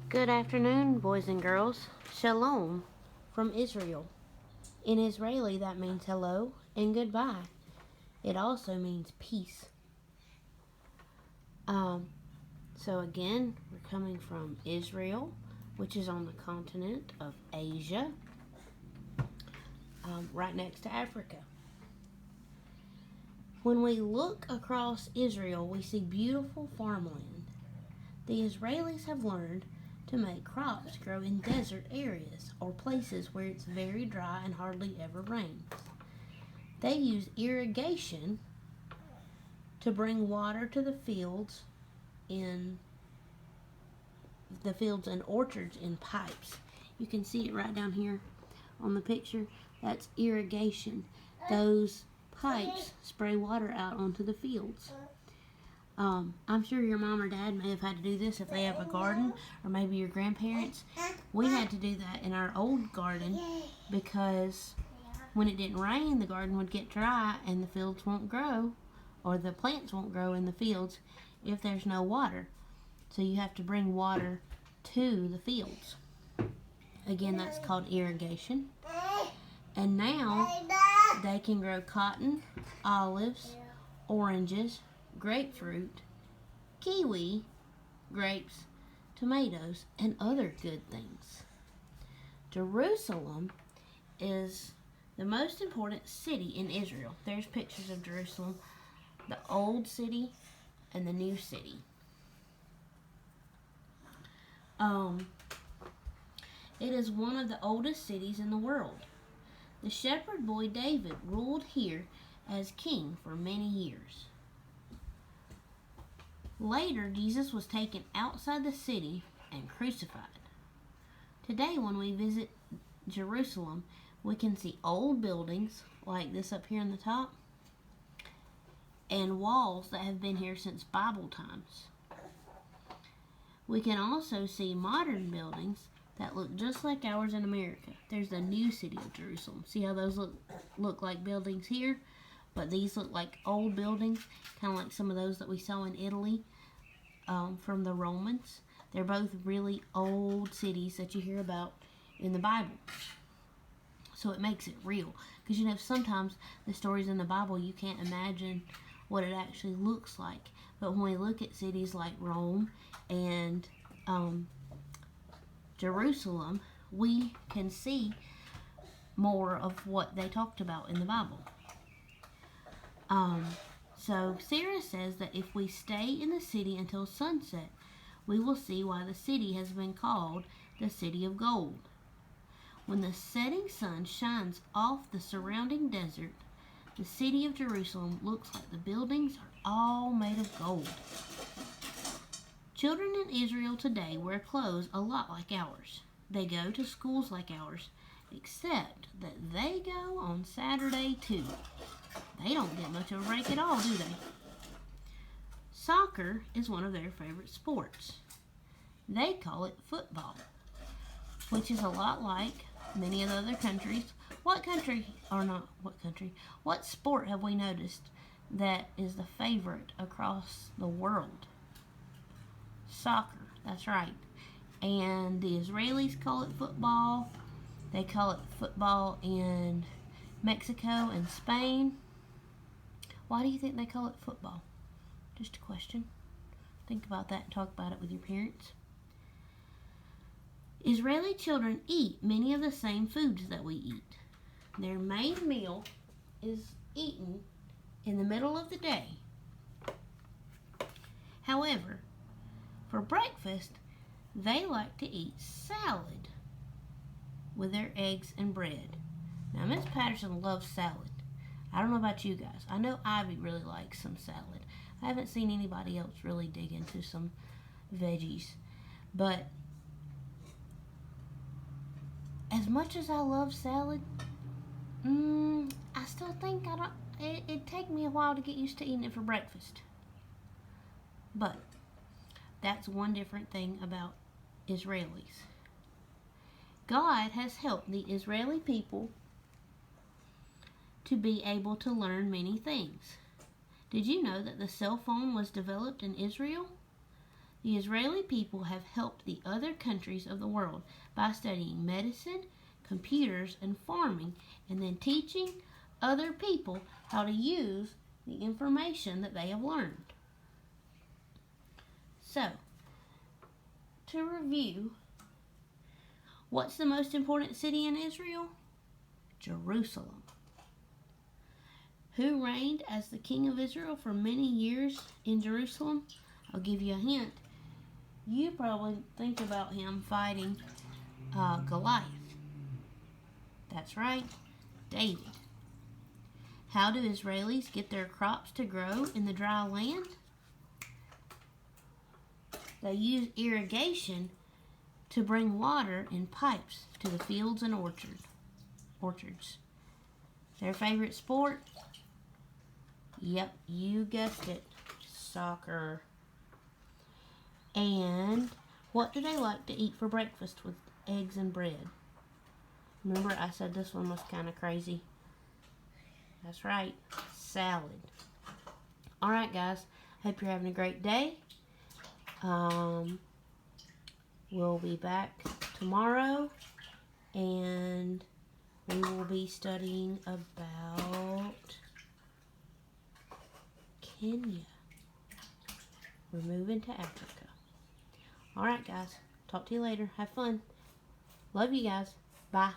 Good afternoon, boys and girls. Shalom from Israel. In Israeli, that means hello and goodbye. It also means peace. So again, we're coming from Israel, which is on the continent of Asia, right next to Africa. When we look across Israel, we see beautiful farmland. The Israelis have learned to make crops grow in desert areas or places where it's very dry and hardly ever rains. They use irrigation to bring water to the fields and orchards in pipes. You can see it right down here on the picture. That's irrigation. Those pipes spray water out onto the fields. I'm sure your mom or dad may have had to do this if they have a garden, or maybe your grandparents. We had to do that in our old garden because when it didn't rain, the garden would get dry and the fields won't grow, or the plants won't grow in the fields if there's no water. So you have to bring water to the fields. Again, that's called irrigation. And now they can grow cotton, olives, oranges, grapefruit, kiwi, grapes, tomatoes, and other good things. Jerusalem is the most important city in Israel. There's pictures of Jerusalem, the old city and the new city. It is one of the oldest cities in the world. The shepherd boy David ruled here as king for many years. Later, Jesus was taken outside the city and crucified. Today, when we visit Jerusalem, we can see old buildings like this up here in the top and walls that have been here since Bible times. We can also see modern buildings that look just like ours in America. There's the new city of Jerusalem. See how those look like buildings here? But these look like old buildings, kind of like some of those that we saw in Italy from the Romans. They're both really old cities that you hear about in the Bible. So it makes it real. Because sometimes the stories in the Bible, you can't imagine what it actually looks like. But when we look at cities like Rome and Jerusalem, we can see more of what they talked about in the Bible. So Sarah says that if we stay in the city until sunset, we will see why the city has been called the City of Gold. When the setting sun shines off the surrounding desert, the city of Jerusalem looks like the buildings are all made of gold. Children in Israel today wear clothes a lot like ours. They go to schools like ours, except that they go on Saturday too. They don't get much of a break at all, do they? Soccer is one of their favorite sports. They call it football, which is a lot like many of the other countries. What sport have we noticed that is the favorite across the world? Soccer, that's right. And the Israelis call it football. They call it football in Mexico and Spain. Why do you think they call it football? Just a question. Think about that and talk about it with your parents. Israeli children eat many of the same foods that we eat. Their main meal is eaten in the middle of the day. However, for breakfast, they like to eat salad with their eggs and bread. Now, Miss Patterson loves salad. I don't know about you guys. I know Ivy really likes some salad. I haven't seen anybody else really dig into some veggies. But as much as I love salad, I still think it'd take me a while to get used to eating it for breakfast. But that's one different thing about Israelis. God has helped the Israeli people to be able to learn many things. Did you know that the cell phone was developed in Israel? The Israeli people have helped the other countries of the world by studying medicine, computers, and farming, and then teaching other people how to use the information that they have learned. So, to review, what's the most important city in Israel? Jerusalem. Who reigned as the king of Israel for many years in Jerusalem? I'll give you a hint. You probably think about him fighting Goliath. That's right, David. How do Israelis get their crops to grow in the dry land? They use irrigation to bring water in pipes to the fields and orchards. Their favorite sport? Yep, you guessed it, soccer. And what do they like to eat for breakfast with eggs and bread? Remember I said this one was kind of crazy? That's right, salad. Alright guys, hope you're having a great day. We'll be back tomorrow, and we will be studying about Kenya. We're moving to Africa. Alright guys, talk to you later. Have fun. Love you guys. Bye.